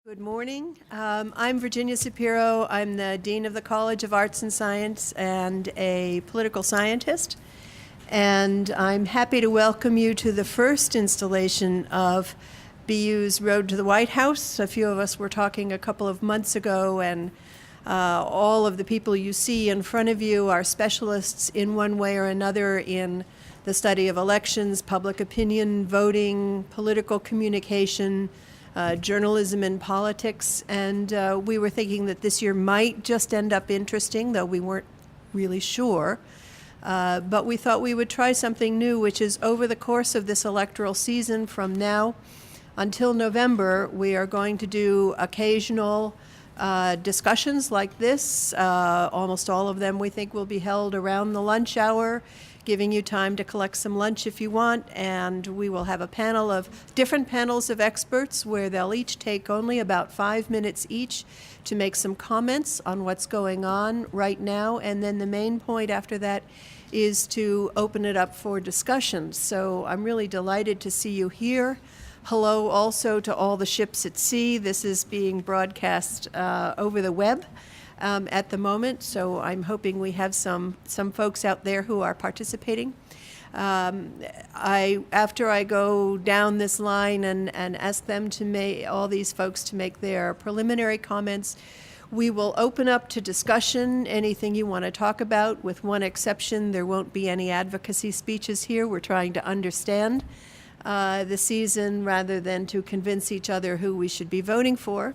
Good morning. I'm Virginia Sapiro. I'm the Dean of the College of Arts and Science and a political scientist. And I'm happy to welcome you to the first installation of BU's Road to the White House. A few of us were talking a couple of months ago, and all of the people you see in front of you are specialists in one way or another in the study of elections, public opinion, voting, political communication, journalism and politics, and we were thinking that this year might just end up interesting, though we weren't really sure. But we thought we would try something new, which is over the course of this electoral season from now until November, we are going to do occasional discussions like this. Almost all of them we think will be held around the lunch hour, giving you time to collect some lunch if you want, and we will have a panel of different panels of experts where they'll each take only about 5 minutes each to make some comments on what's going on right now, and then the main point after that is to open it up for discussion. So I'm really delighted to see you here. Hello also to all the ships at sea. This is being broadcast over the web at the moment, so I'm hoping we have some folks out there who are participating. After I go down this line and ask them to make, all these folks to make their preliminary comments, we will open up to discussion, anything you want to talk about. With one exception, there won't be any advocacy speeches here. We're trying to understand the season rather than to convince each other who we should be voting for.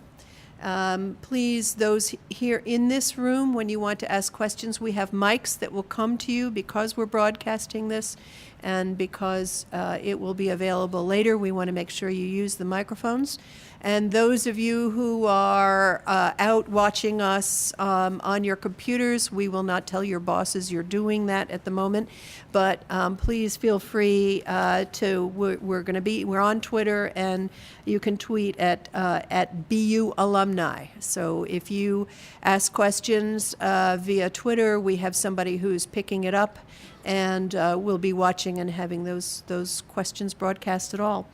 Please, those here in this room, when you want to ask questions, we have mics that will come to you because we're broadcasting this and because it will be available later. We want to make sure you use the microphones. And those of you who are out watching us on your computers, we will not tell your bosses you're doing that at the moment, but please feel free we're on Twitter, and you can tweet at BU Alumni. So if you ask questions via Twitter, we have somebody who's picking it up, and we'll be watching and having those questions broadcast at all.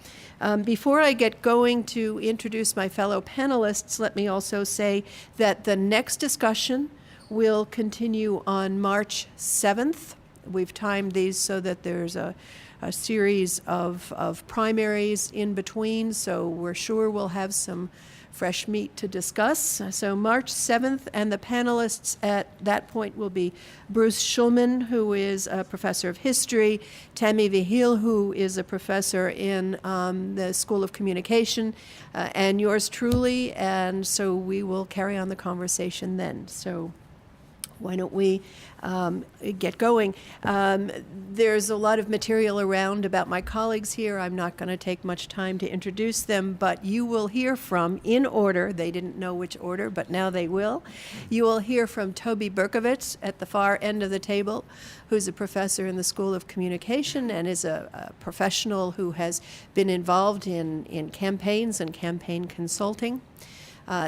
Before I get going to introduce my fellow panelists, let me also say that the next discussion will continue on March 7th. We've timed these so that there's a series of primaries in between, so we're sure we'll have some fresh meat to discuss. So March 7th, and the panelists at that point will be Bruce Schulman, who is a professor of history, Tammy Vihil, who is a professor in the School of Communication, and yours truly, and so we will carry on the conversation then. So why don't we get going? There's a lot of material around about my colleagues here. I'm not going to take much time to introduce them, but you will hear from, in order, they didn't know which order, but now they will. You will hear from Tobe Berkovitz at the far end of the table, who's a professor in the School of Communication and is a professional who has been involved in campaigns and campaign consulting.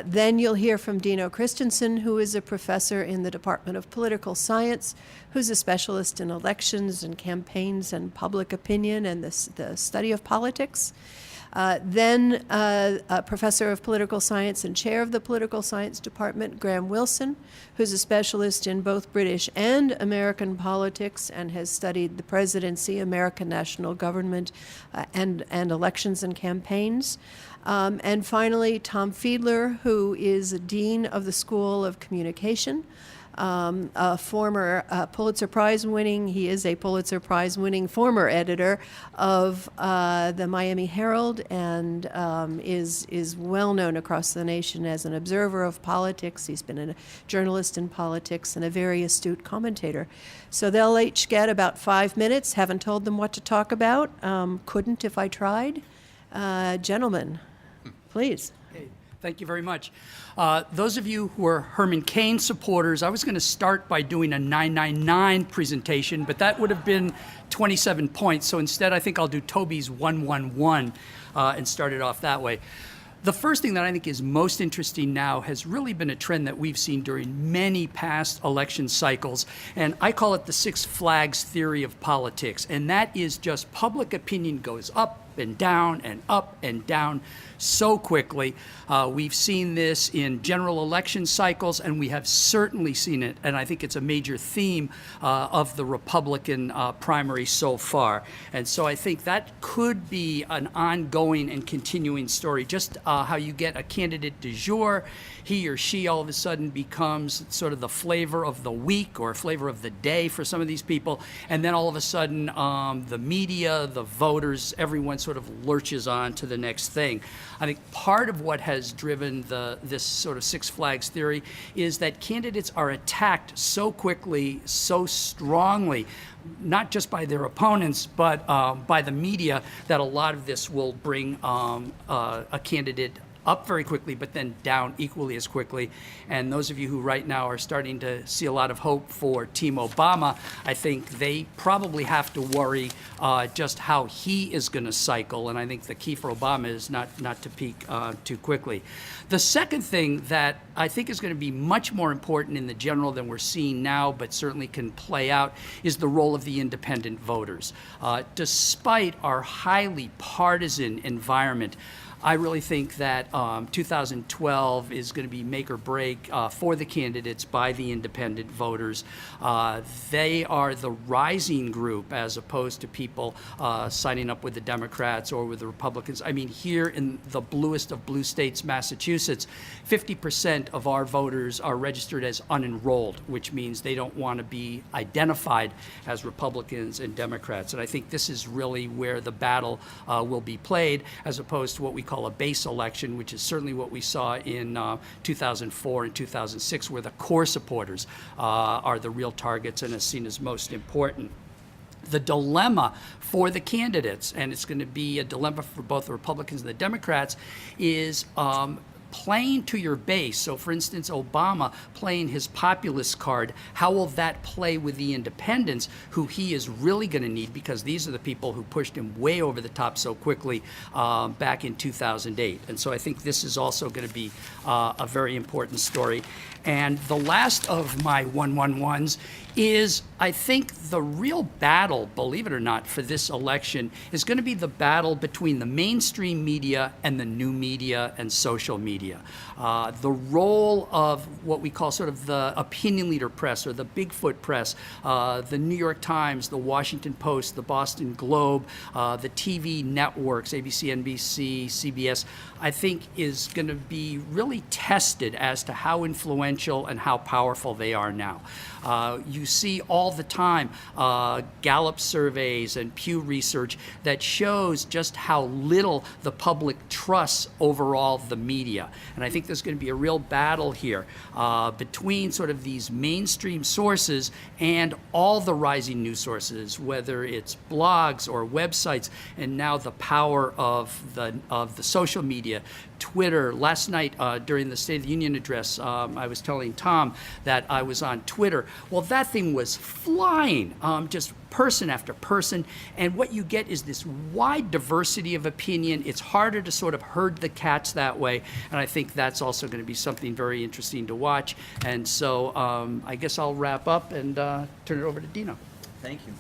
Then you'll hear from Dino Christenson, who is a professor in the Department of Political Science, who's a specialist in elections and campaigns and public opinion and the study of politics. Then a professor of political science and chair of the Political Science Department, Graham Wilson, who's a specialist in both British and American politics and has studied the presidency, American national government, and elections and campaigns. And finally, Tom Fiedler, who is a dean of the School of Communication, a former Pulitzer Prize winning, he is a Pulitzer Prize winning former editor of the Miami Herald, and is well known across the nation as an observer of politics. He's been a journalist in politics and a very astute commentator. So they'll each get about 5 minutes. Haven't told them what to talk about. Couldn't if I tried. Gentlemen, please. Okay, thank you very much. Those of you who are Herman Cain supporters, I was going to start by doing a 999 presentation, but that would have been 27 points. So instead, I think I'll do Toby's 111 and start it off that way. The first thing that I think is most interesting now has really been a trend that we've seen during many past election cycles, and I call it the Six Flags theory of politics, and that is just public opinion goes up, up and down and up and down so quickly. We've seen this in general election cycles, and we have certainly seen it, and I think it's a major theme of the Republican primary so far. And so I think that could be an ongoing and continuing story, just how you get a candidate du jour. He or she all of a sudden becomes sort of the flavor of the week or flavor of the day for some of these people, and then all of a sudden the media, the voters, everyone sort of lurches on to the next thing. I think part of what has driven this sort of Six Flags theory is that candidates are attacked so quickly, so strongly, not just by their opponents, but by the media, that a lot of this will bring a candidate up very quickly, but then down equally as quickly. And those of you who right now are starting to see a lot of hope for Team Obama, I think they probably have to worry just how he is going to cycle. And I think the key for Obama is not to peak too quickly. The second thing that I think is going to be much more important in the general than we're seeing now, but certainly can play out, is the role of the independent voters. Despite our highly partisan environment, I really think that 2012 is going to be make or break for the candidates by the independent voters. They are the rising group as opposed to people signing up with the Democrats or with the Republicans. I mean, here in the bluest of blue states, Massachusetts, 50% of our voters are registered as unenrolled, which means they don't want to be identified as Republicans and Democrats. And I think this is really where the battle will be played, as opposed to what we call a base election, which is certainly what we saw in 2004 and 2006, where the core supporters are the real targets and is seen as most important. The dilemma for the candidates, and it's going to be a dilemma for both the Republicans and the Democrats, is playing to your base. So, for instance, Obama playing his populist card, how will that play with the independents, who he is really going to need, because these are the people who pushed him way over the top so quickly back in 2008. And so I think this is also going to be a very important story. And the last of my 111s is, I think, the real battle, believe it or not, for this election is going to be the battle between the mainstream media and the new media and social media. The role of what we call sort of the opinion leader press or the Bigfoot press, the New York Times, the Washington Post, the Boston Globe, the TV networks, ABC, NBC, CBS, I think is going to be really tested as to how influential and how powerful they are now. You see all the time Gallup surveys and Pew research that shows just how little the public trusts overall the media. And I think there's going to be a real battle here between sort of these mainstream sources and all the rising news sources, whether it's blogs or websites, and now the power of the social media. Twitter. Last night during the State of the Union address, I was telling Tom that I was on Twitter. Well, that thing was flying, just person after person. And what you get is this wide diversity of opinion. It's harder to sort of herd the cats that way. And I think that's also going to be something very interesting to watch. And so I guess I'll wrap up and turn it over to Dino. Thank you.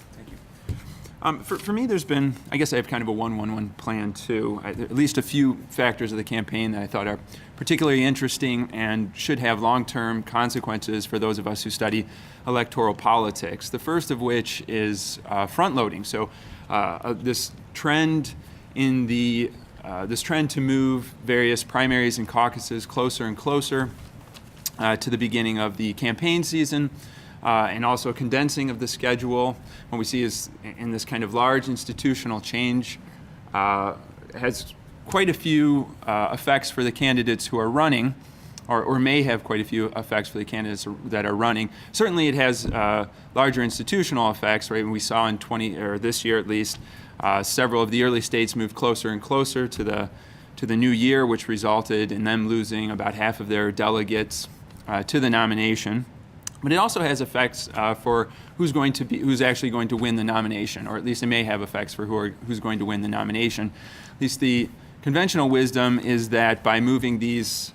For me, there's been, I guess I have kind of a 1-1-1 plan too. At least a few factors of the campaign that I thought are particularly interesting and should have long-term consequences for those of us who study electoral politics. The first of which is front-loading. So this trend to move various primaries and caucuses closer and closer to the beginning of the campaign season. And also condensing of the schedule. What we see is in this kind of large institutional change has quite a few effects for the candidates who are running, or may have quite a few effects for the candidates that are running. Certainly it has larger institutional effects, right? We saw in this year at least, several of the early states moved closer and closer to the new year, which resulted in them losing about half of their delegates to the nomination. But it also has effects for who's actually going to win the nomination, or at least it may have effects for who's going to win the nomination. At least the conventional wisdom is that by moving these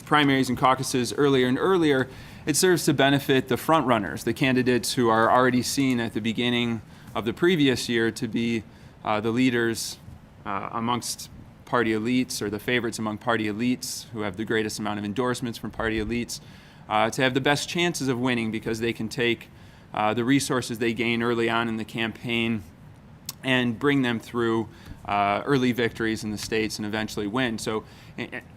primaries and caucuses earlier and earlier, it serves to benefit the front runners, the candidates who are already seen at the beginning of the previous year to be the leaders amongst party elites, or the favorites among party elites who have the greatest amount of endorsements from party elites, to have the best chances of winning, because they can take the resources they gain early on in the campaign and bring them through early victories in the states and eventually win. So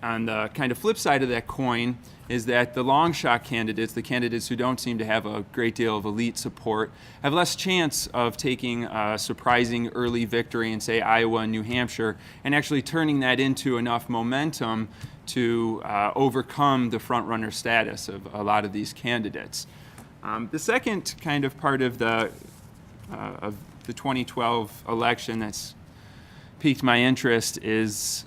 on the kind of flip side of that coin is that the long shot candidates, the candidates who don't seem to have a great deal of elite support, have less chance of taking a surprising early victory in, say, Iowa and New Hampshire, and actually turning that into enough momentum to overcome the front-runner status of a lot of these candidates. The second kind of part of the 2012 election that's piqued my interest is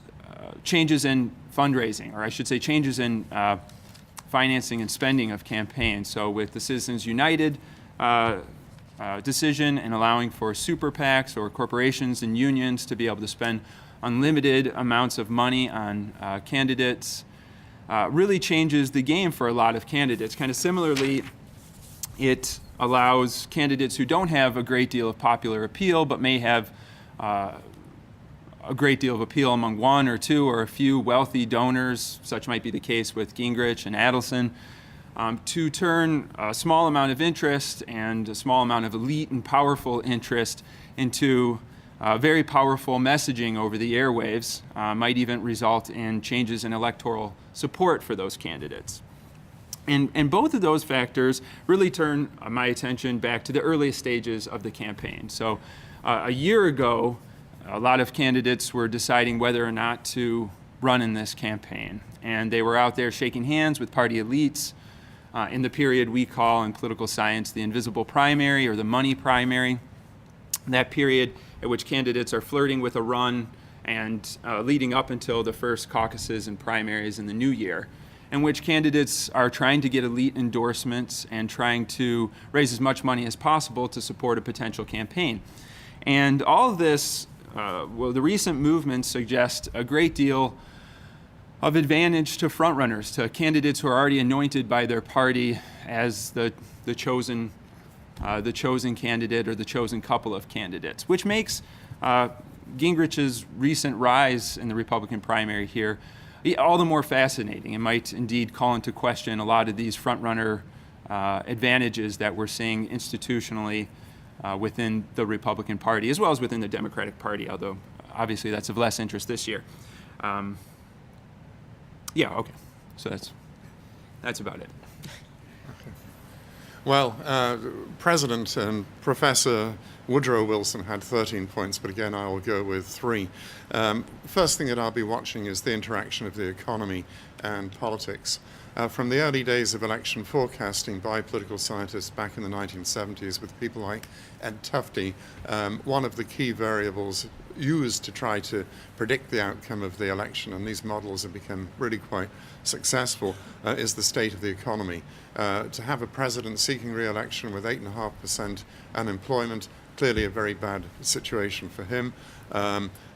changes in fundraising, or I should say changes in financing and spending of campaigns. So with the Citizens United decision and allowing for super PACs or corporations and unions to be able to spend unlimited amounts of money on candidates, really changes the game for a lot of candidates. Kind of similarly, it allows candidates who don't have a great deal of popular appeal but may have a great deal of appeal among one or two or a few wealthy donors, such might be the case with Gingrich and Adelson, to turn a small amount of interest and a small amount of elite and powerful interest into very powerful messaging over the airwaves, might even result in changes in electoral support for those candidates. And both of those factors really turn my attention back to the earliest stages of the campaign. So a year ago, a lot of candidates were deciding whether or not to run in this campaign. And they were out there shaking hands with party elites in the period we call in political science the invisible primary or the money primary. That period at which candidates are flirting with a run and leading up until the first caucuses and primaries in the new year, in which candidates are trying to get elite endorsements and trying to raise as much money as possible to support a potential campaign. And all of this, the recent movements suggest a great deal of advantage to frontrunners, to candidates who are already anointed by their party as the chosen candidate or the chosen couple of candidates, which makes Gingrich's recent rise in the Republican primary here all the more fascinating. It might indeed call into question a lot of these frontrunner advantages that we're seeing institutionally within the Republican Party, as well as within the Democratic Party, although obviously that's of less interest this year. Yeah, okay. So that's about it. Well, President and Professor Woodrow Wilson had 13 points, but again, I will go with 3. First thing that I'll be watching is the interaction of the economy and politics. From the early days of election forecasting by political scientists back in the 1970s with people like Ed Tufte, one of the key variables used to try to predict the outcome of the election, and these models have become really quite successful, is the state of the economy. To have a president seeking re-election with 8.5% unemployment, clearly a very bad situation for him.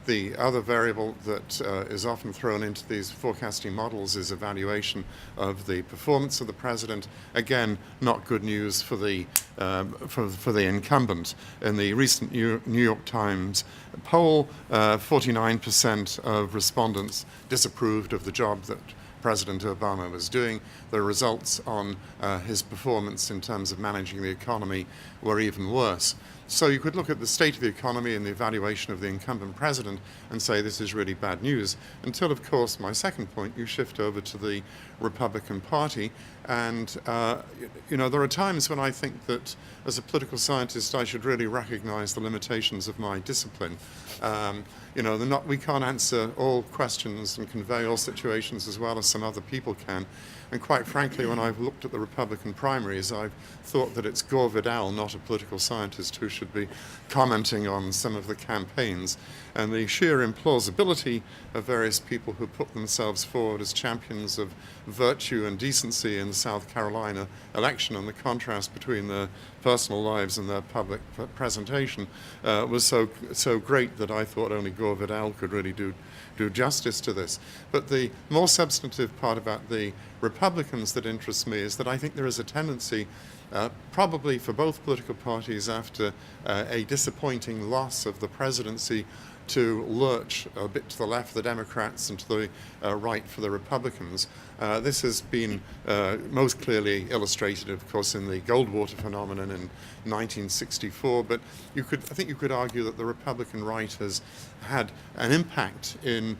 The other variable that is often thrown into these forecasting models is evaluation of the performance of the president. Again, not good news for the incumbent. In the recent New York Times poll, 49% of respondents disapproved of the job that President Obama was doing. The results on his performance in terms of managing the economy were even worse. So you could look at the state of the economy and the evaluation of the incumbent president and say this is really bad news, until, of course, my second point, you shift over to the Republican Party. And, there are times when I think that as a political scientist I should really recognize the limitations of my discipline. We can't answer all questions and convey all situations as well as some other people can. And quite frankly, when I've looked at the Republican primaries, I've thought that it's Gore Vidal, not a political scientist, who should be commenting on some of the campaigns. And the sheer implausibility of various people who put themselves forward as champions of virtue and decency in the South Carolina election, and the contrast between their personal lives and their public presentation was so great that I thought only Gore Vidal could really do justice to this. But the more substantive part about the Republicans that interests me is that I think there is a tendency probably for both political parties after a disappointing loss of the presidency, to lurch a bit to the left for the Democrats and to the right for the Republicans. This has been most clearly illustrated, of course, in the Goldwater phenomenon in 1964, but I think you could argue that the Republican right has had an impact in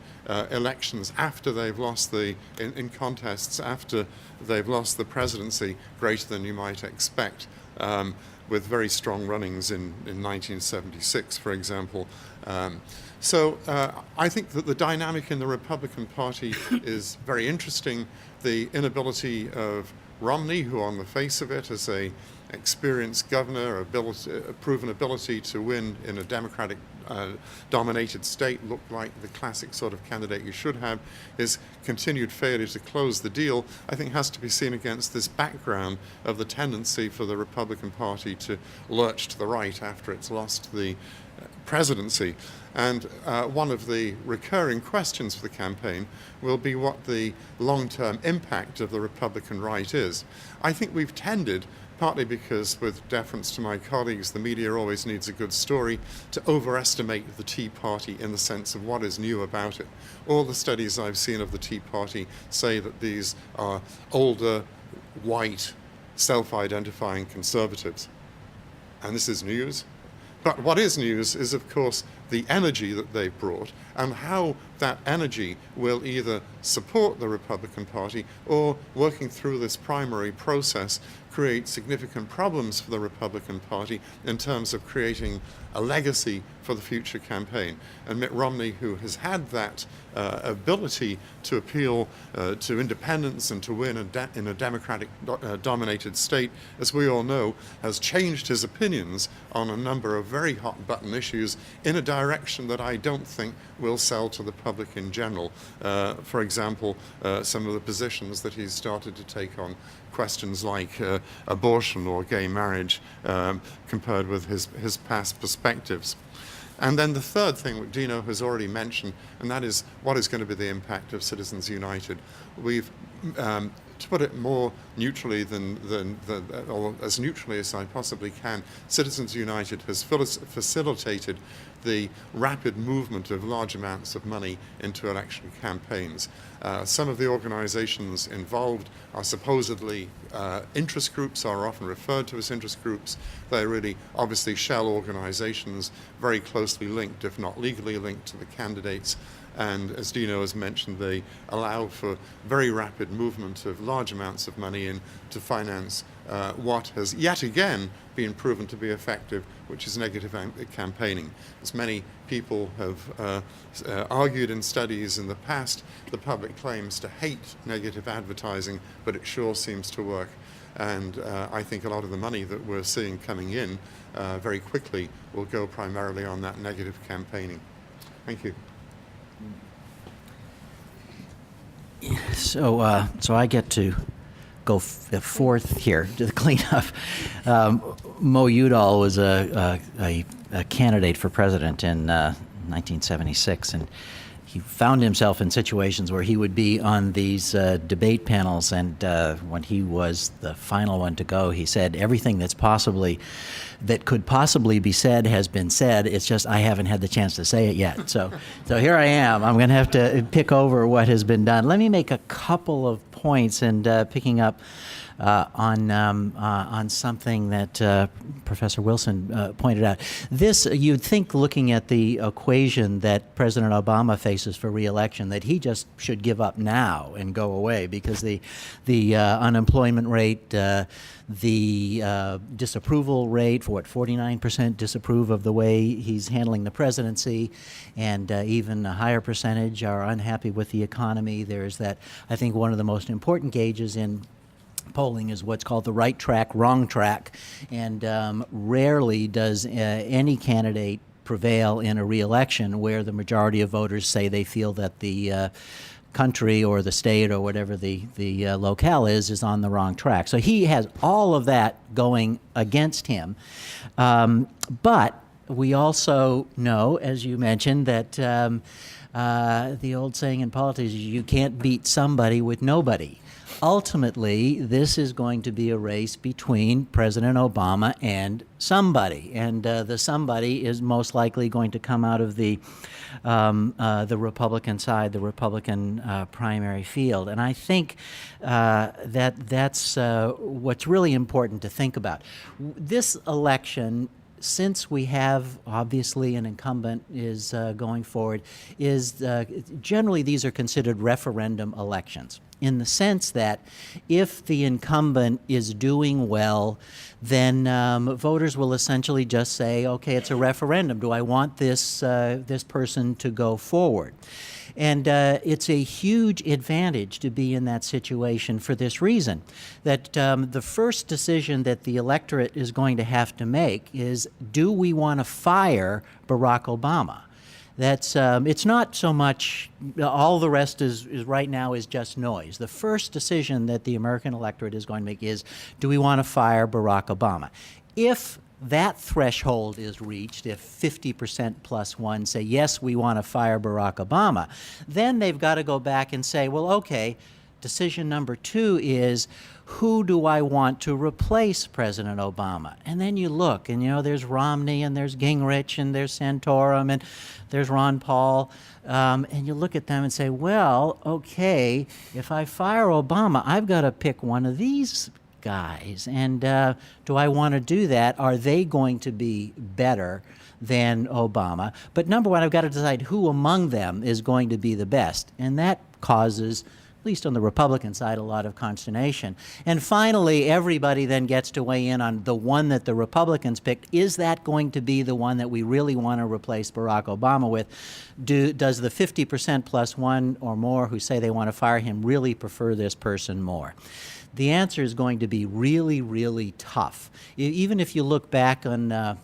elections after they've lost in contests after they've lost the presidency greater than you might expect, with very strong runnings in 1976, for example. So I think that the dynamic in the Republican Party is very interesting. The inability of Romney, who on the face of it is a experienced governor, a proven ability to win in a Democratic dominated state, looked like the classic sort of candidate you should have. His continued failure to close the deal, I think, has to be seen against this background of the tendency for the Republican Party to lurch to the right after it's lost the presidency. And one of the recurring questions for the campaign will be what the long-term impact of the Republican right is. I think we've tended, partly because, with deference to my colleagues, the media always needs a good story, to overestimate the Tea Party in the sense of what is new about it. All the studies I've seen of the Tea Party say that these are older, white, self-identifying conservatives. And this is news. But what is news is, of course, the energy that they've brought and how that energy will either support the Republican Party or, working through this primary process, create significant problems for the Republican Party in terms of creating a legacy for the future campaign. And Mitt Romney, who has had that ability to appeal to independents and to win in a Democratic dominated state, as we all know, has changed his opinions on a number of very hot button issues in a direction that I don't think will sell to the public in general. For example, some of the positions that he's started to take on questions like abortion or gay marriage, compared with his past perspectives. And then the third thing, which Dino has already mentioned, and that is what is going to be the impact of Citizens United. We've, to put it more neutrally or as neutrally as I possibly can, Citizens United has facilitated the rapid movement of large amounts of money into election campaigns. Some of the organizations involved are supposedly interest groups, are often referred to as interest groups. They're really obviously shell organizations, very closely linked, if not legally linked, to the candidates. And as Dino has mentioned, they allow for very rapid movement of large amounts of money in to finance what has yet again been proven to be effective, which is negative campaigning. As many people have argued in studies in the past, the public claims to hate negative advertising, but it sure seems to work. And I think a lot of the money that we're seeing coming in very quickly will go primarily on that negative campaigning. Thank you. So I get to go fourth here to the cleanup. Mo Udall was a candidate for president in 1976, and he found himself in situations where he would be on these debate panels, and when he was the final one to go, he said, everything that could possibly be said has been said. It's just I haven't had the chance to say it yet. So here I am. I'm going to have to pick over what has been done. Let me make a couple of points, and picking up on something that Professor Wilson pointed out. This, you'd think, looking at the equation that President Obama faces for re-election, that he just should give up now and go away, because the unemployment rate, the disapproval rate, for 49% disapprove of the way he's handling the presidency, and even a higher percentage are unhappy with the economy. There's that, I think, one of the most important gauges in polling is what's called the right track, wrong track, and rarely does any candidate prevail in a re-election where the majority of voters say they feel that the country or the state or whatever the locale is on the wrong track. So he has all of that going against him. But we also know, as you mentioned, that the old saying in politics is you can't beat somebody with nobody. ultimately, this is going to be a race between President Obama and somebody, and the somebody is most likely going to come out of the Republican side, the Republican primary field. And I think that's what's really important to think about. This election, since we have obviously an incumbent is going forward, is generally these are considered referendum elections, in the sense that if the incumbent is doing well, then voters will essentially just say, okay, it's a referendum. Do I want this person to go forward? And it's a huge advantage to be in that situation for this reason, that the first decision that the electorate is going to have to make is, do we want to fire Barack Obama? That's it's not so much, all the rest is right now is just noise. The first decision that the American electorate is going to make is, do we want to fire Barack Obama? If that threshold is reached, if 50% plus one say, yes, we want to fire Barack Obama, then they've got to go back and say, well, okay, decision number 2 is, who do I want to replace President Obama? And then you look, and there's Romney, and there's Gingrich, and there's Santorum, and there's Ron Paul, and you look at them and say, well, okay, if I fire Obama, I've got to pick one of these guys, and do I want to do that? Are they going to be better than Obama? But number one, I've got to decide who among them is going to be the best, and that causes, at least on the Republican side, a lot of consternation. And finally, everybody then gets to weigh in on the one that the Republicans picked. Is that going to be the one that we really want to replace Barack Obama with? Does the 50% plus one or more who say they want to fire him really prefer this person more? The answer is going to be really, really tough. Even if you look back on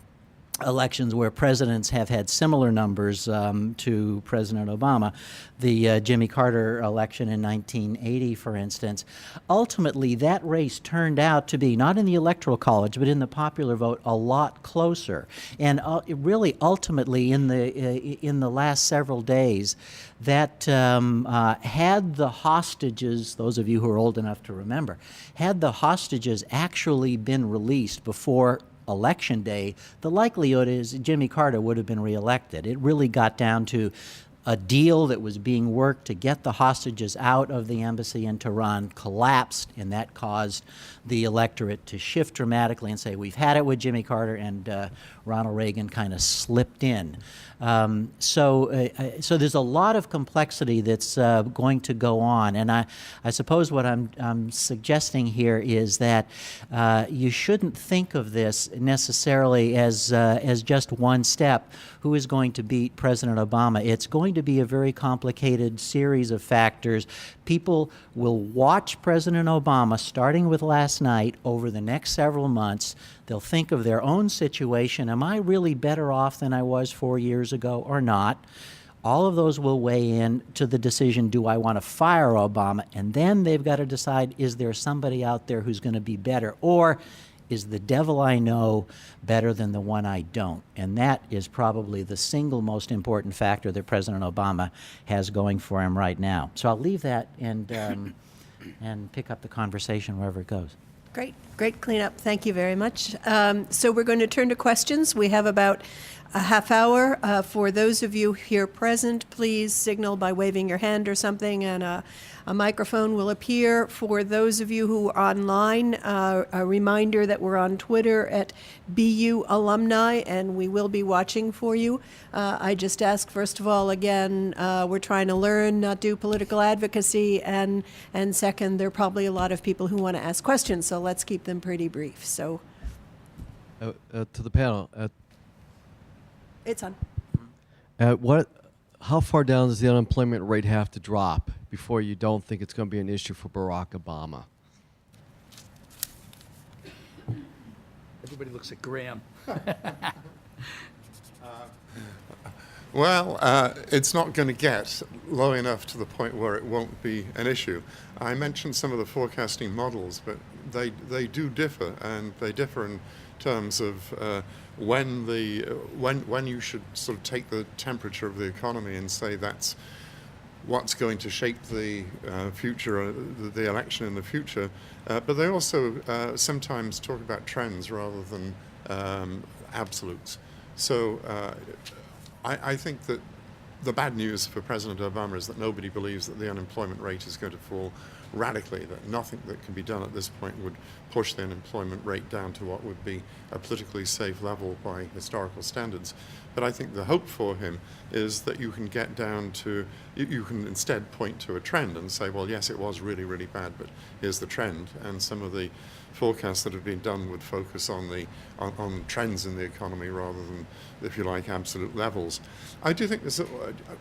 elections where presidents have had similar numbers to President Obama, the Jimmy Carter election in 1980, for instance, ultimately that race turned out to be, not in the Electoral College, but in the popular vote, a lot closer. And really, ultimately, in the last several days, that had the hostages, those of you who are old enough to remember, had the hostages actually been released before Election Day, the likelihood is Jimmy Carter would have been reelected. It really got down to a deal that was being worked to get the hostages out of the embassy in Tehran collapsed, and that caused the electorate to shift dramatically and say, we've had it with Jimmy Carter, and Ronald Reagan kind of slipped in. So there's a lot of complexity that's going to go on, and I suppose what I'm suggesting here is that you shouldn't think of this necessarily as just one step. Who is going to beat President Obama? It's going to be a very complicated series of factors. People will watch President Obama, starting with last night, over the next several months. They'll think of their own situation. Am I really better off than I was 4 years ago or not? All of those will weigh in to the decision, do I want to fire Obama? And then they've got to decide, is there somebody out there who's going to be better? Or is the devil I know better than the one I don't? And that is probably the single most important factor that President Obama has going for him right now. So I'll leave that and pick up the conversation wherever it goes. Great cleanup. Thank you very much. So we're going to turn to questions. We have about a half hour. For those of you here present, please signal by waving your hand or something, and a microphone will appear. For those of you who are online, a reminder that we're on Twitter at BU Alumni, and we will be watching for you. I just ask, first of all, again, we're trying to learn, not do political advocacy, and second, there are probably a lot of people who want to ask questions, so let's keep them pretty brief. So, to the panel, it's on. how far down does the unemployment rate have to drop before you don't think it's going to be an issue for Barack Obama? Everybody looks at Graham. Well, it's not going to get low enough to the point where it won't be an issue. I mentioned some of the forecasting models, but they do differ, and they differ in terms of when you should sort of take the temperature of the economy and say that's what's going to shape the future, the election in the future, but they also sometimes talk about trends rather than absolutes. So I think that the bad news for President Obama is that nobody believes that the unemployment rate is going to fall radically, that nothing that can be done at this point would push the unemployment rate down to what would be a politically safe level by historical standards. But I think the hope for him is that you can get down to, you can instead point to a trend and say, well, yes, it was really, really bad, but here's the trend. And some of the forecasts that have been done would focus on on trends in the economy rather than, if you like, absolute levels. I do think there's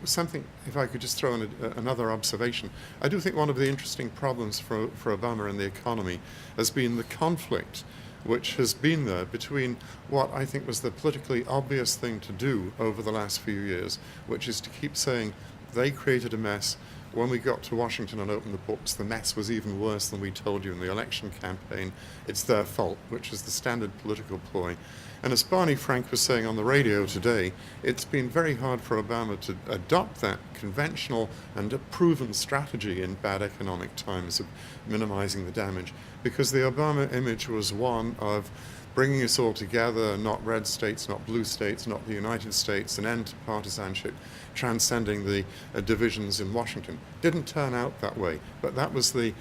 something, if I could just throw in another observation, I do think one of the interesting problems for Obama in the economy has been the conflict which has been there between what I think was the politically obvious thing to do over the last few years, which is to keep saying they created a mess. When we got to Washington and opened the books, the mess was even worse than we told you in the election campaign. It's their fault, which is the standard political ploy. And as Barney Frank was saying on the radio today, it's been very hard for Obama to adopt that conventional and a proven strategy in bad economic times of minimizing the damage, because the Obama image was one of bringing us all together, not red states, not blue states, not the United States, an end to partisanship, transcending the divisions in Washington. Didn't turn out that way, but that was the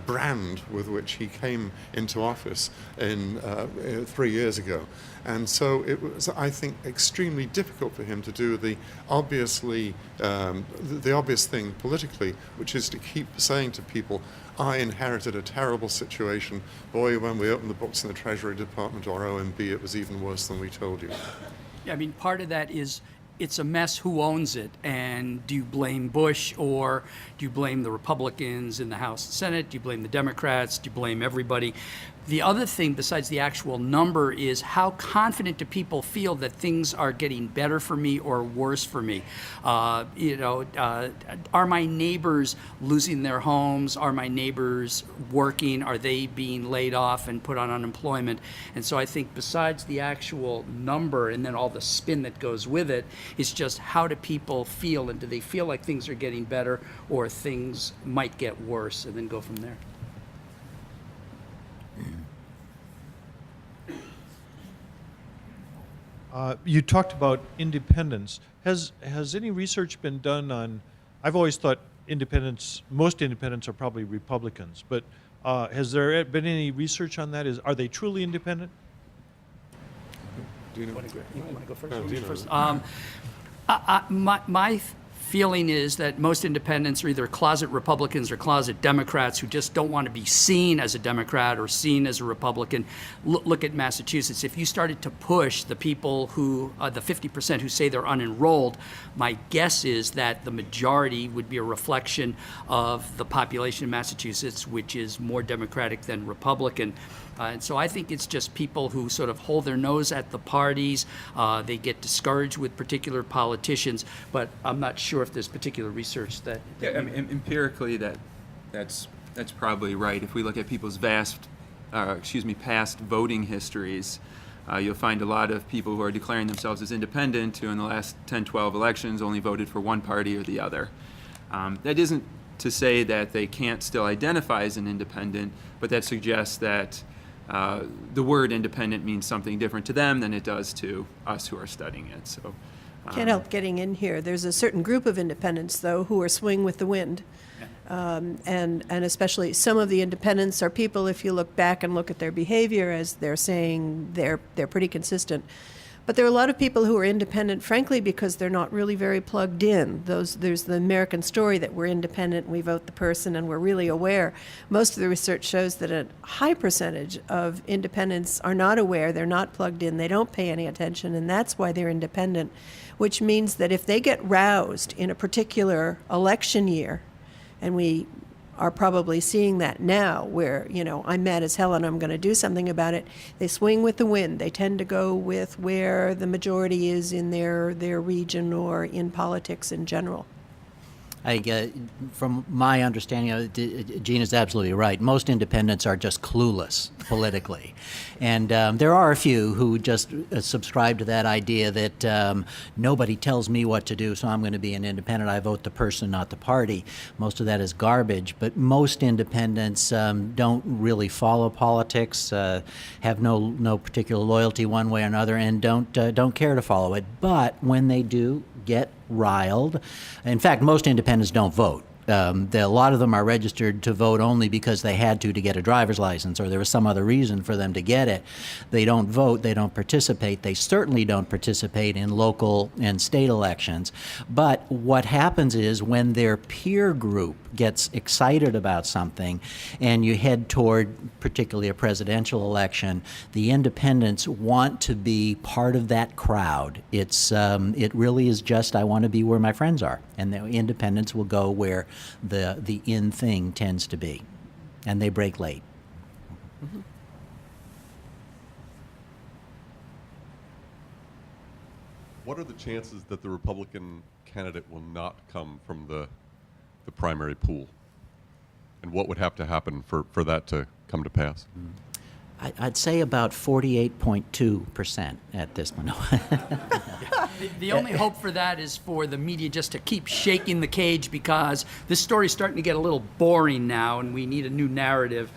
brand with which he came into office in 3 years ago. And so it was, I think, extremely difficult for him to do the obvious thing politically, which is to keep saying to people, I inherited a terrible situation. Boy, when we opened the books in the Treasury Department or OMB, it was even worse than we told you. Yeah, I mean, part of that is it's a mess. Who owns it? And do you blame Bush, or do you blame the Republicans in the House and Senate? Do you blame the Democrats? Do you blame everybody? The other thing besides the actual number is how confident do people feel that things are getting better for me or worse for me? Are my neighbors losing their homes? Are my neighbors working? Are they being laid off and put on unemployment? And so I think besides the actual number and then all the spin that goes with it, it's just how do people feel, and do they feel like things are getting better or things might get worse, and then go from there. You talked about independence. Has any research been done on? I've always thought most independents are probably Republicans, but has there been any research on that? Are they truly independent? Dino. You want to go first? Oh, Dino. First? My feeling is that most independents are either closet Republicans or closet Democrats who just don't want to be seen as a Democrat or seen as a Republican. Look at Massachusetts. If you started to push the people who, the 50% who say they're unenrolled, my guess is that the majority would be a reflection of the population in Massachusetts, which is more Democratic than Republican. And so I think it's just people who sort of hold their nose at the parties. They get discouraged with particular politicians, but I'm not sure if there's particular research that. Yeah, I mean, empirically, that's probably right. If we look at people's past voting histories, you'll find a lot of people who are declaring themselves as independent who in the last 10, 12 elections only voted for one party or the other. That isn't to say that they can't still identify as an independent, but that suggests that the word independent means something different to them than it does to us who are studying it. So Can't help getting in here. There's a certain group of independents, though, who are swing with the wind. And especially some of the independents are people, if you look back and look at their behavior, as they're saying, they're pretty consistent. But there are a lot of people who are independent, frankly, because they're not really very plugged in. There's the American story that we're independent, we vote the person, and we're really aware. Most of the research shows that a high percentage of independents are not aware, they're not plugged in, they don't pay any attention, and that's why they're independent, which means that if they get roused in a particular election year, and we are probably seeing that now where, I'm mad as hell and I'm going to do something about it. They swing with the wind. They tend to go with where the majority is in their region or in politics in general. From my understanding, Gina's absolutely right. Most independents are just clueless politically. And there are a few who just subscribe to that idea that nobody tells me what to do, so I'm going to be an independent. I vote the person, not the party. Most of that is garbage. But most independents don't really follow politics, have no particular loyalty one way or another, and don't care to follow it. But when they do get riled, in fact, most independents don't vote. A lot of them are registered to vote only because they had to get a driver's license, or there was some other reason for them to get it. They don't vote, they don't participate. They certainly don't participate in local and state elections. But what happens is when their peer group gets excited about something and you head toward particularly a presidential election, the independents want to be part of that crowd. It really is just, I want to be where my friends are. And the independents will go where the in thing tends to be, and they break late. Mm-hmm. What are the chances that the Republican candidate will not come from the primary pool? And what would have to happen for that to come to pass? I'd say about 48.2% at this point. The only hope for that is for the media just to keep shaking the cage, because this story's starting to get a little boring now, and we need a new narrative.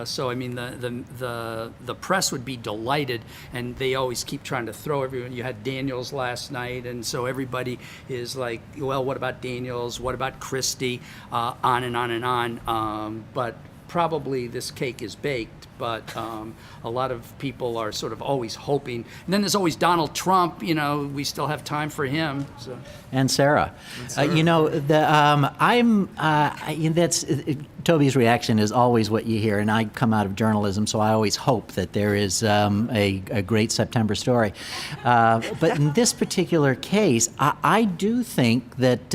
So I mean, the press would be delighted, and they always keep trying to throw everyone. You had Daniels last night, and so everybody is like, well, what about Daniels? What about Christie? On and on and on. But probably this cake is baked, but a lot of people are sort of always hoping. And then there's always Donald Trump. We still have time for him. So. And Sarah. Toby's reaction is always what you hear, and I come out of journalism, so I always hope that there is a great September story. But in this particular case, I do think that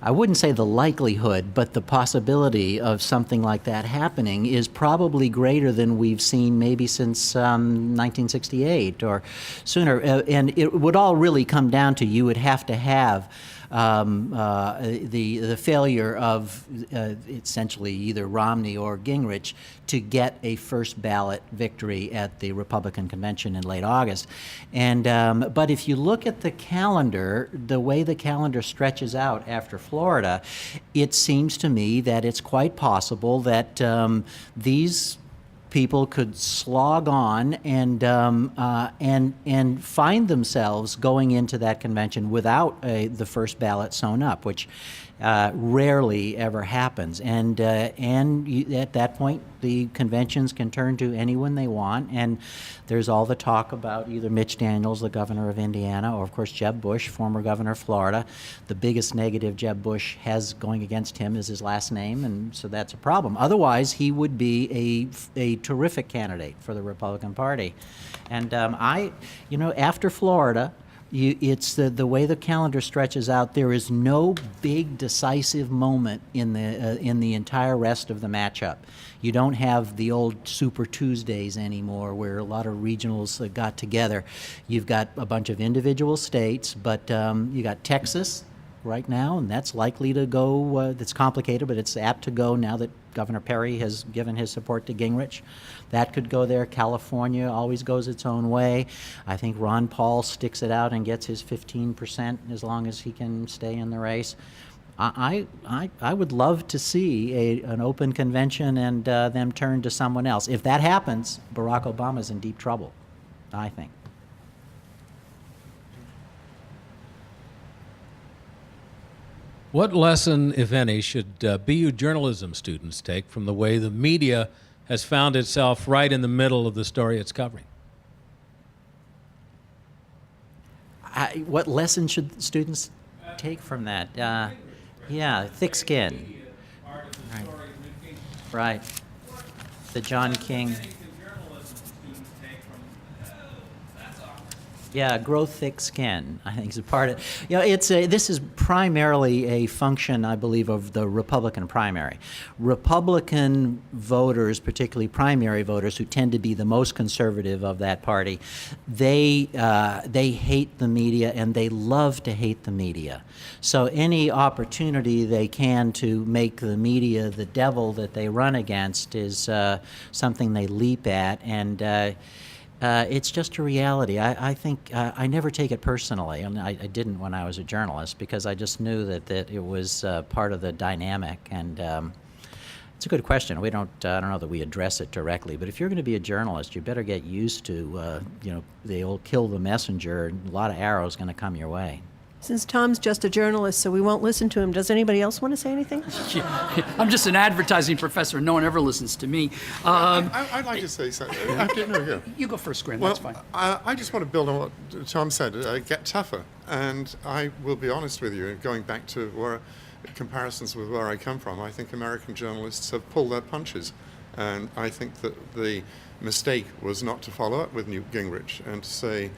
I wouldn't say the likelihood, but the possibility of something like that happening is probably greater than we've seen maybe since 1968 or sooner. And it would all really come down to, you would have to have the failure of essentially either Romney or Gingrich to get a first ballot victory at the Republican convention in late August. And but if you look at the calendar, the way the calendar stretches out after Florida, it seems to me that it's quite possible that these people could slog on and find themselves going into that convention without the first ballot sewn up, which rarely ever happens. And at that point, the conventions can turn to anyone they want. And there's all the talk about either Mitch Daniels, the governor of Indiana, or of course Jeb Bush, former governor of Florida. The biggest negative Jeb Bush has going against him is his last name, and so that's a problem. Otherwise, he would be a terrific candidate for the Republican Party. And after Florida, it's the way the calendar stretches out. There is no big decisive moment in the entire rest of the matchup. You don't have the old Super Tuesdays anymore, where a lot of regionals got together. You've got a bunch of individual states, but you got Texas right now, and that's likely to go. That's complicated, but it's apt to go now that Governor Perry has given his support to Gingrich. That could go there. California always goes its own way. I think Ron Paul sticks it out and gets his 15% as long as he can stay in the race. I would love to see an open convention and them turn to someone else. If that happens, Barack Obama's in deep trouble, I think. What lesson, if any, should BU journalism students take from the way the media has found itself right in the middle of the story it's covering? What lesson should students take from that? Thick skin. Right. The John King. Yeah, grow thick skin, I think is a part of, this is primarily a function, I believe, of the Republican primary. Republican voters, particularly primary voters, who tend to be the most conservative of that party, they hate the media, and they love to hate the media. So any opportunity they can to make the media the devil that they run against is something they leap at, and it's just a reality. I think I never take it personally, and I didn't when I was a journalist, because I just knew that it was part of the dynamic. And it's a good question. I don't know that we address it directly, but if you're going to be a journalist, you better get used to the old kill the messenger, and a lot of arrows going to come your way. Since Tom's just a journalist, so we won't listen to him, does anybody else want to say anything? I'm just an advertising professor, and no one ever listens to me. I'd like to say something. No, You go first, Graham. Well, That's fine. I just want to build on what Tom said, get tougher. And I will be honest with you, going back to comparisons with where I come from, I think American journalists have pulled their punches. And I think that the mistake was not to follow up with Newt Gingrich and to say,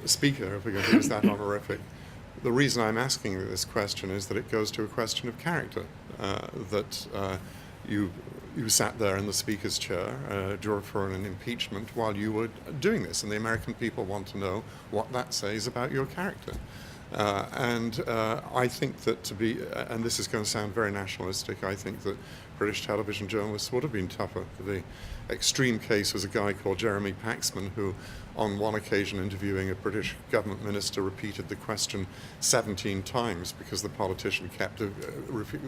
Speaker, if we're going to use that honorific. The reason I'm asking this question is that it goes to a question of character, that you sat there in the Speaker's chair for an impeachment while you were doing this, and the American people want to know what that says about your character. And I think that and this is going to sound very nationalistic, I think that British television journalists would have been tougher. The extreme case was a guy called Jeremy Paxman, who on one occasion interviewing a British government minister repeated the question 17 times because the politician kept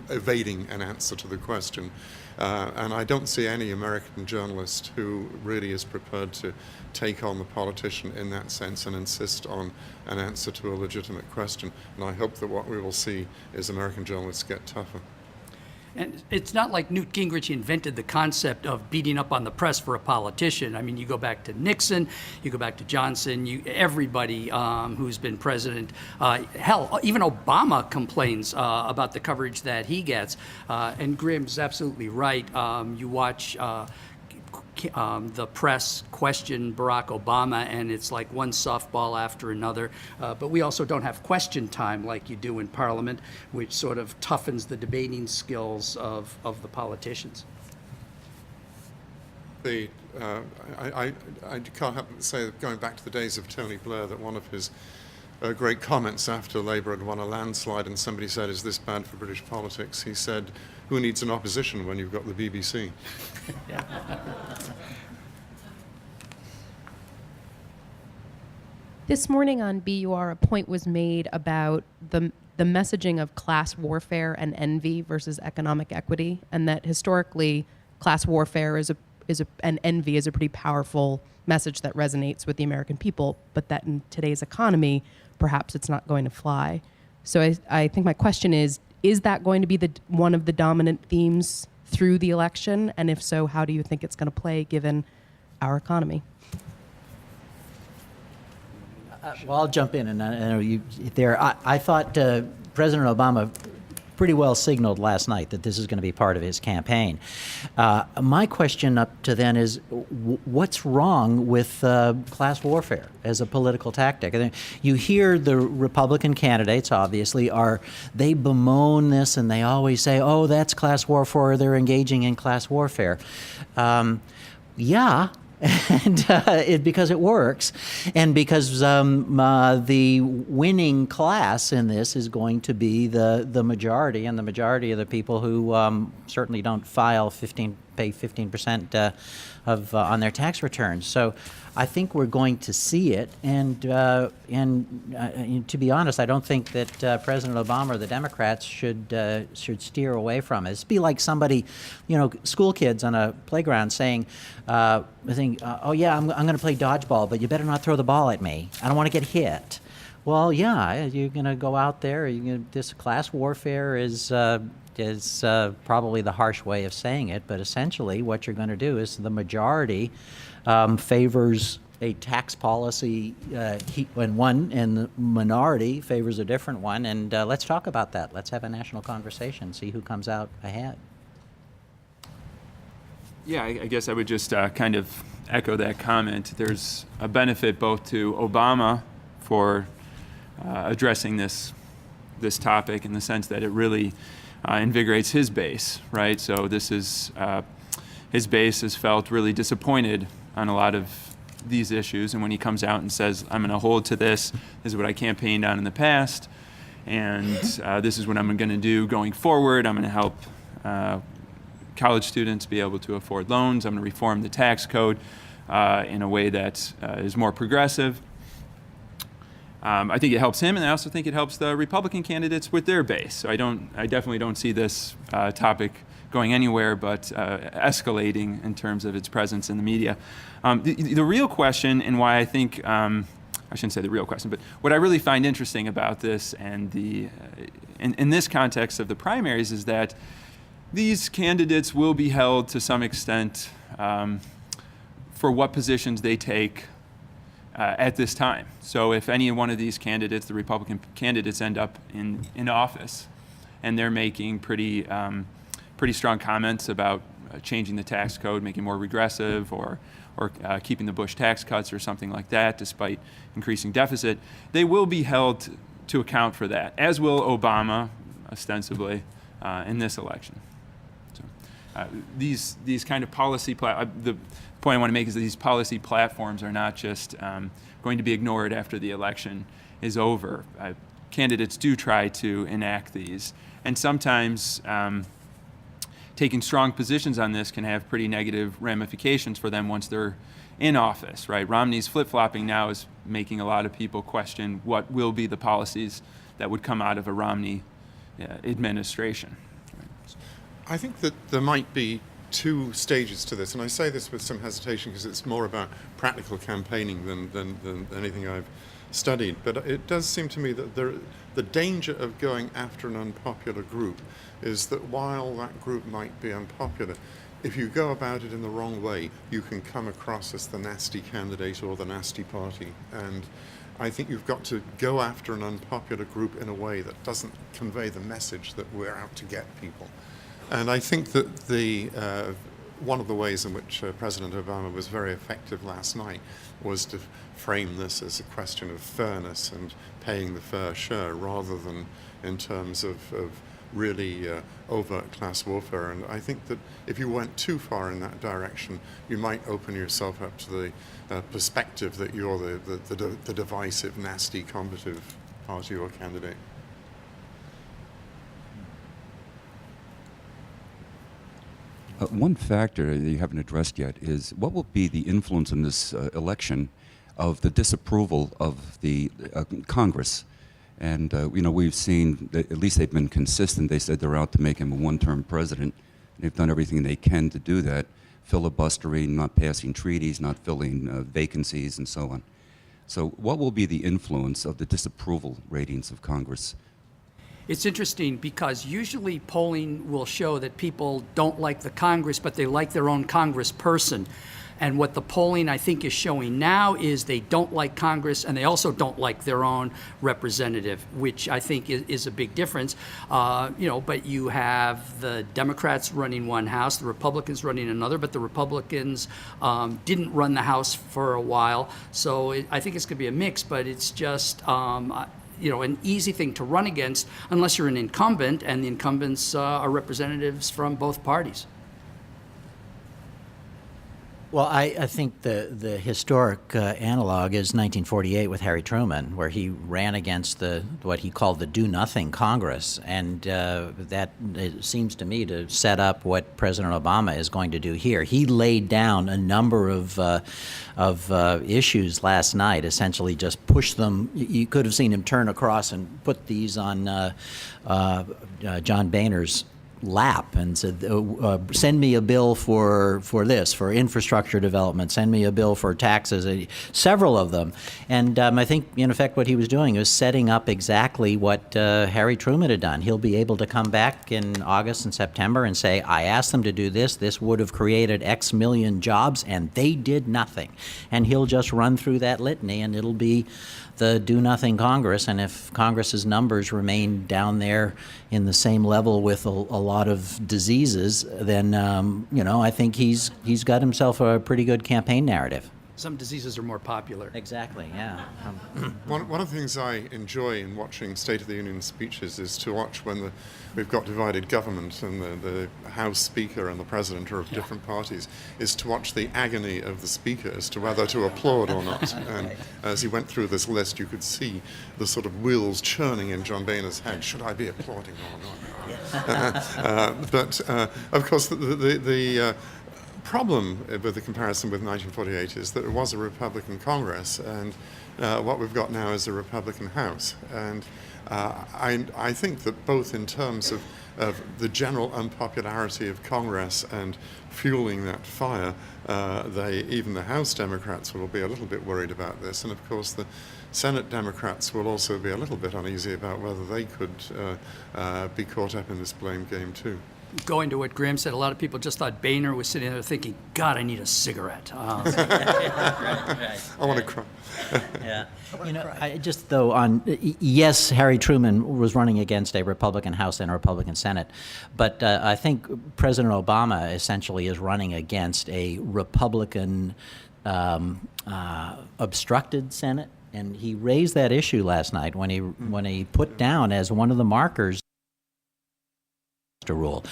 evading an answer to the question. And I don't see any American journalist who really is prepared to take on the politician in that sense and insist on an answer to a legitimate question. And I hope that what we will see is American journalists get tougher. And it's not like Newt Gingrich invented the concept of beating up on the press for a politician. I mean, you go back to Nixon, you go back to Johnson, everybody who's been president. Hell, even Obama complains about the coverage that he gets. And Graham's absolutely right. You watch the press question Barack Obama, and it's like one softball after another. But we also don't have question time like you do in Parliament, which sort of toughens the debating skills of the politicians. I can't help but say, going back to the days of Tony Blair, that one of his great comments after Labour had won a landslide and somebody said, "Is this bad for British politics?" He said, "Who needs an opposition when you've got the BBC?" This morning on BUR, a point was made about the messaging of class warfare and envy versus economic equity, and that historically class warfare and envy is a pretty powerful message that resonates with the American people, but that in today's economy, perhaps it's not going to fly. So I think my question is that going to be one of the dominant themes through the election? And if so, how do you think it's going to play given our economy? Well, I'll jump in, and I know you there. I thought President Obama pretty well signaled last night that this is going to be part of his campaign. My question up to then is, what's wrong with class warfare as a political tactic? And you hear the Republican candidates, obviously, they bemoan this, and they always say, "Oh, that's class warfare. They're engaging in class warfare." Yeah. And because it works, and because the winning class in this is going to be the majority, and the majority of the people who certainly don't pay 15% on their tax returns. So I think we're going to see it, and to be honest, I don't think that President Obama or the Democrats should steer away from it. It'd be like somebody, school kids on a playground saying, "Oh yeah, I'm going to play dodgeball, but you better not throw the ball at me. I don't want to get hit." Well, yeah, you're going to go out there. This class warfare is probably the harsh way of saying it, but essentially what you're going to do is the majority favors a tax policy in one, and the minority favors a different one. And let's talk about that. Let's have a national conversation, see who comes out ahead. Yeah, I guess I would just kind of echo that comment. There's a benefit both to Obama for addressing this topic in the sense that it really invigorates his base, right? So this is his base has felt really disappointed on a lot of these issues, and when he comes out and says, I'm going to hold to this is what I campaigned on in the past, and this is what I'm going to do going forward. I'm going to help college students be able to afford loans. I'm going to reform the tax code in a way that is more progressive. I think it helps him, and I also think it helps the Republican candidates with their base. So I definitely don't see this topic going anywhere but escalating in terms of its presence in the media. The real question, and why I think, I shouldn't say the real question, but what I really find interesting about this and in this context of the primaries is that these candidates will be held to some extent for what positions they take at this time. So if any one of these candidates, the Republican candidates, end up in office and they're making pretty strong comments about changing the tax code, making it more regressive, or keeping the Bush tax cuts or something like that despite increasing deficit, they will be held to account for that, as will Obama, ostensibly, in this election. So, these kind of policy, the point I want to make is that these policy platforms are not just going to be ignored after the election is over. Candidates do try to enact these, and sometimes taking strong positions on this can have pretty negative ramifications for them once they're in office, right? Romney's flip-flopping now is making a lot of people question what will be the policies that would come out of a Romney administration. I think that there might be two stages to this, and I say this with some hesitation because it's more about practical campaigning than anything I've studied. But it does seem to me that the danger of going after an unpopular group is that while that group might be unpopular, if you go about it in the wrong way, you can come across as the nasty candidate or the nasty party. And I think you've got to go after an unpopular group in a way that doesn't convey the message that we're out to get people. And I think that one of the ways in which President Obama was very effective last night was to frame this as a question of fairness and paying the fair share rather than in terms of really overt class warfare. And I think that if you went too far in that direction, you might open yourself up to the perspective that you're the divisive, nasty, combative party or candidate. One factor that you haven't addressed yet is what will be the influence in this election of the disapproval of the Congress. And, we've seen that at least they've been consistent. They said they're out to make him a one-term president. They've done everything they can to do that, filibustering, not passing treaties, not filling vacancies, and so on. So what will be the influence of the disapproval ratings of Congress? It's interesting because usually polling will show that people don't like the Congress, but they like their own congressperson. And what the polling, I think, is showing now is they don't like Congress, and they also don't like their own representative, which I think is a big difference. But you have the Democrats running one house, the Republicans running another, but the Republicans didn't run the House for a while. So I think it's going to be a mix, but it's just an easy thing to run against unless you're an incumbent, and the incumbents are representatives from both parties. Well, I think the historic analog is 1948 with Harry Truman, where he ran against what he called the do-nothing Congress, and that it seems to me to set up what President Obama is going to do here. He laid down a number of issues last night, essentially just pushed them. You could have seen him turn across and put these on John Boehner's lap and said, send me a bill for this, for infrastructure development, send me a bill for taxes, several of them. And I think, in effect, what he was doing was setting up exactly what Harry Truman had done. He'll be able to come back in August and September and say, I asked them to do this would have created X million jobs, and they did nothing. And he'll just run through that litany, and it'll be the do-nothing Congress, and if Congress's numbers remain down there in the same level with a lot of diseases, then I think he's got himself a pretty good campaign narrative. Some diseases are more popular. Exactly, yeah. One of the things I enjoy in watching State of the Union speeches is to watch when we've got divided government and the House Speaker and the President are of different parties, is to watch the agony of the Speaker as to whether to applaud or not. And as he went through this list, you could see the sort of wheels churning in John Boehner's head. Should I be applauding or not? But of course, the problem with the comparison with 1948 is that it was a Republican Congress, and what we've got now is a Republican House. And I think that both in terms of the general unpopularity of Congress and fueling that fire, even the House Democrats will be a little bit worried about this, and of course the Senate Democrats will also be a little bit uneasy about whether they could be caught up in this blame game too. Going to what Graham said, a lot of people just thought Boehner was sitting there thinking, God, I need a cigarette. I want to cry. Yeah. Yes, Harry Truman was running against a Republican House and a Republican Senate, but I think President Obama essentially is running against a Republican obstructed Senate, and he raised that issue last night when he put down as one of the markers rule.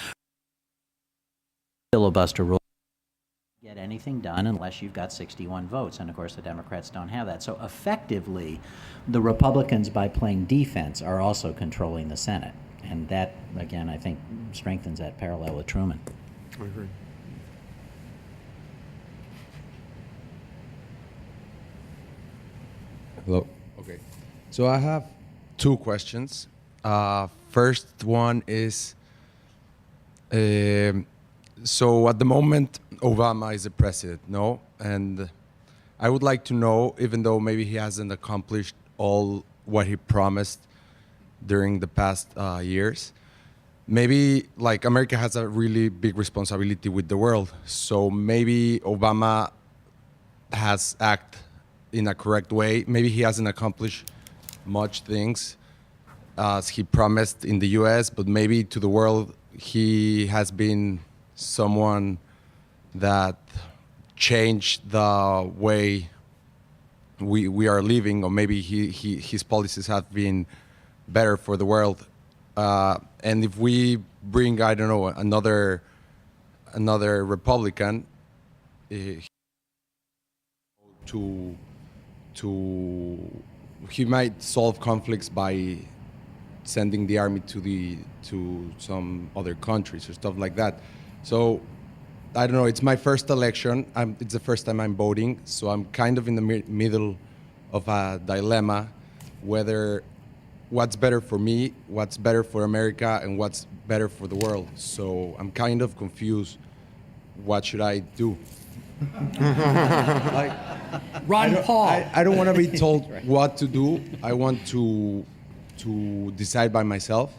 Filibuster rule. Get anything done unless you've got 61 votes, and of course the Democrats don't have that. So effectively, the Republicans, by playing defense, are also controlling the Senate, and that, again, I think strengthens that parallel with Truman. I agree. Hello. Okay. So I have two questions. First one is, so at the moment, Obama is the president, no? And I would like to know, even though maybe he hasn't accomplished all what he promised during the past years, maybe like America has a really big responsibility with the world. So maybe Obama has acted in a correct way. Maybe he hasn't accomplished much things as he promised in the US, but maybe to the world he has been someone that changed the way we are living, or maybe his policies have been better for the world. And if we bring, I don't know, another Republican he might solve conflicts by sending the army to some other countries or stuff like that. So I don't know, it's my first election. It's the first time I'm voting, so I'm kind of in the middle of a dilemma, whether what's better for me, what's better for America, and what's better for the world. So I'm kind of confused. What should I do? Like, Ron Paul. I don't want to be told what to do. I want to decide by myself,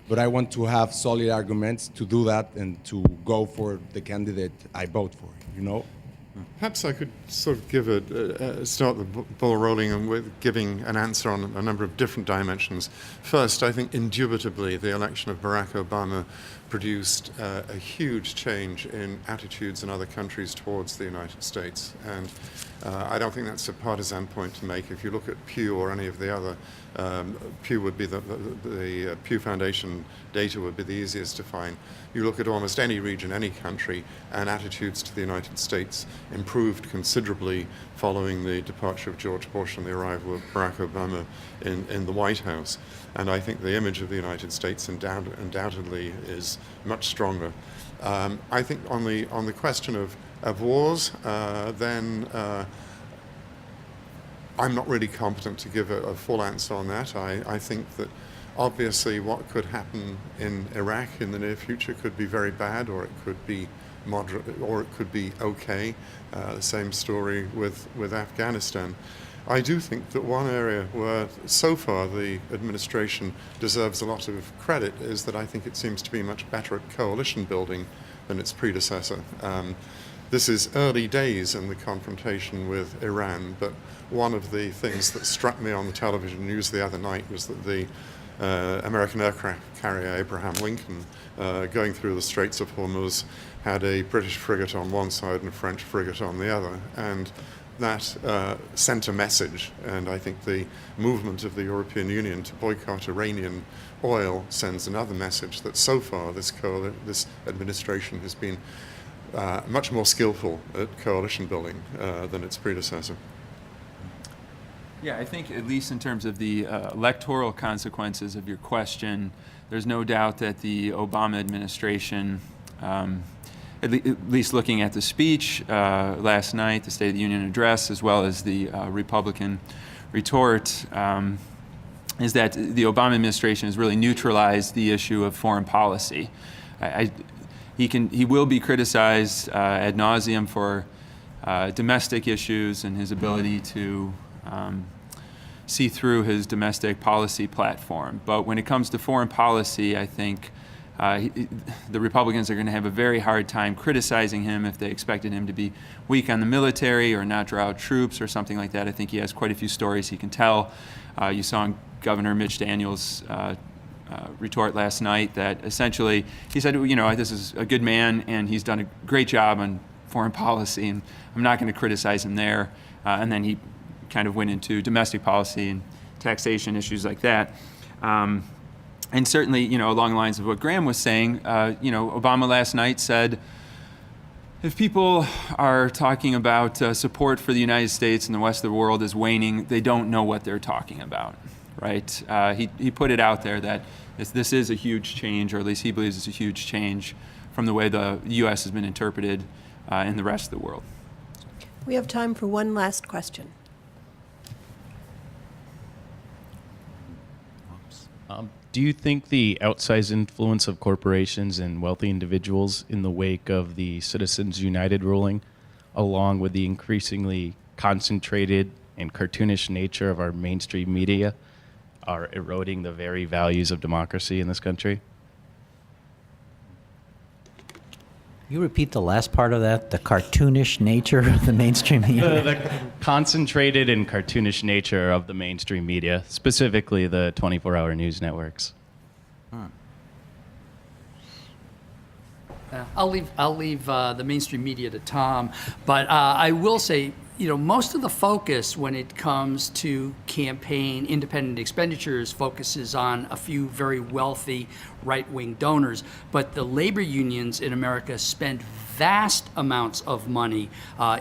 but I want to have solid arguments to do that and to go for the candidate I vote for, you know? Perhaps I could sort of start the ball rolling and with giving an answer on a number of different dimensions. First, I think indubitably the election of Barack Obama produced a huge change in attitudes in other countries towards the United States. And I don't think that's a partisan point to make. If you look at Pew or any of the other, Pew would be the Pew Foundation data would be the easiest to find. You look at almost any region, any country, and attitudes to the United States improved considerably following the departure of George Bush and the arrival of Barack Obama in the White House. And I think the image of the United States undoubtedly is much stronger. I think on the question of wars, then I'm not really competent to give a full answer on that. I think that obviously what could happen in Iraq in the near future could be very bad, or it could be moderate, or it could be okay. The same story with Afghanistan. I do think that one area where so far the administration deserves a lot of credit is that I think it seems to be much better at coalition building than its predecessor. this is early days in the confrontation with Iran, but one of the things that struck me on the television news the other night was that the American aircraft carrier Abraham Lincoln, going through the Straits of Hormuz, had a British frigate on one side and a French frigate on the other. And that sent a message, and I think the movement of the European Union to boycott Iranian oil sends another message that so far this administration has been much more skillful at coalition building than its predecessor. Yeah, I think at least in terms of the electoral consequences of your question, there's no doubt that the Obama administration, at least looking at the speech last night, the State of the Union address, as well as the Republican retort, is that the Obama administration has really neutralized the issue of foreign policy. He will be criticized ad nauseum for domestic issues and his ability to see through his domestic policy platform. But when it comes to foreign policy, I think the Republicans are going to have a very hard time criticizing him if they expected him to be weak on the military or not draw out troops or something like that. I think he has quite a few stories he can tell. You saw in Governor Mitch Daniels' retort last night that essentially he said, you know, this is a good man and he's done a great job on foreign policy and I'm not going to criticize him there. And then he kind of went into domestic policy and taxation issues like that. And certainly, you know, along the lines of what Graham was saying, you know, Obama last night said, if people are talking about support for the United States and the rest of the world is waning, they don't know what they're talking about, right? He put it out there that this is a huge change, or at least he believes it's a huge change from the way the U.S. has been interpreted in the rest of the world. We have time for one last question. Do you think the outsized influence of corporations and wealthy individuals in the wake of the Citizens United ruling, along with the increasingly concentrated and cartoonish nature of our mainstream media, are eroding the very values of democracy in this country? You repeat the last part of that, the cartoonish nature of the mainstream media? The concentrated and cartoonish nature of the mainstream media, specifically the 24-hour news networks. I'll leave the mainstream media to Tom, but I will say, you know, most of the focus when it comes to campaign independent expenditures focuses on a few very wealthy right-wing donors, but the labor unions in America spend vast amounts of money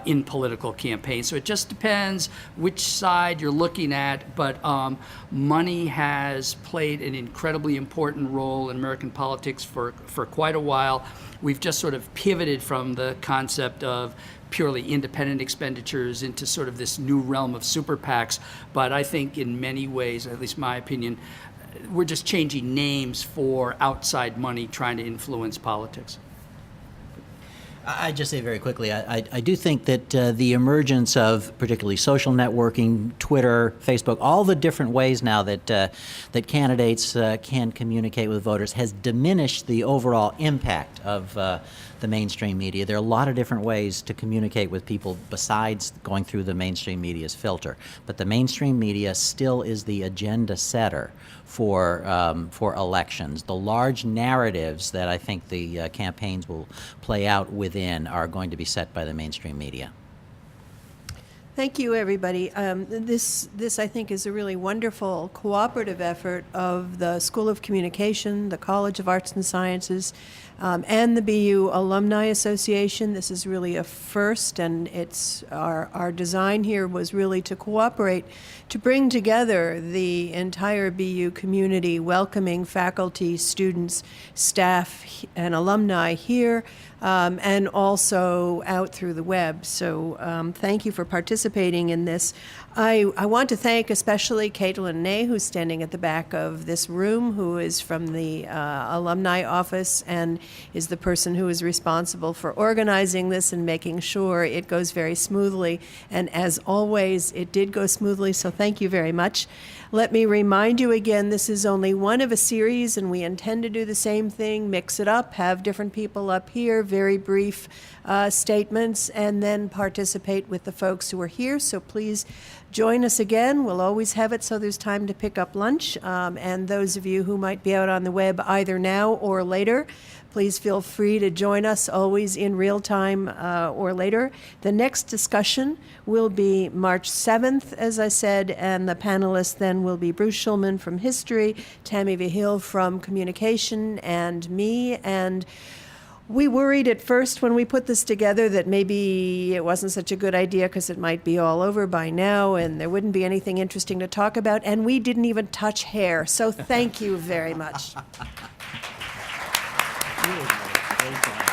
in political campaigns. So it just depends which side you're looking at, but money has played an incredibly important role in American politics for quite a while. We've just sort of pivoted from the concept of purely independent expenditures into sort of this new realm of super PACs. But I think in many ways, at least my opinion, we're just changing names for outside money trying to influence politics. I just say very quickly, I do think that the emergence of particularly social networking, Twitter, Facebook, all the different ways now that that candidates can communicate with voters has diminished the overall impact of the mainstream media. There are a lot of different ways to communicate with people besides going through the mainstream media's filter. But the mainstream media still is the agenda setter for elections. The large narratives that I think the campaigns will play out within are going to be set by the mainstream media. Thank you, everybody. This, I think, is a really wonderful cooperative effort of the School of Communication, the College of Arts and Sciences, and the BU Alumni Association. This is really a first, and it's our design here was really to cooperate, to bring together the entire BU community, welcoming faculty, students, staff, and alumni here, and also out through the web. So thank you for participating in this. I want to thank especially Caitlin Ney, who's standing at the back of this room, who is from the alumni office and is the person who is responsible for organizing this and making sure it goes very smoothly. And as always, it did go smoothly, so thank you very much. Let me remind you again, this is only one of a series, and we intend to do the same thing, mix it up, have different people up here, very brief statements, and then participate with the folks who are here. So please join us again. We'll always have it so there's time to pick up lunch. And those of you who might be out on the web either now or later, please feel free to join us always in real time or later. The next discussion will be March 7th, as I said, and the panelists then will be Bruce Schulman from History, Tammy Vihil from Communication, and me. And we worried at first when we put this together that maybe it wasn't such a good idea because it might be all over by now and there wouldn't be anything interesting to talk about, and we didn't even touch hair. So thank you very much. Great job.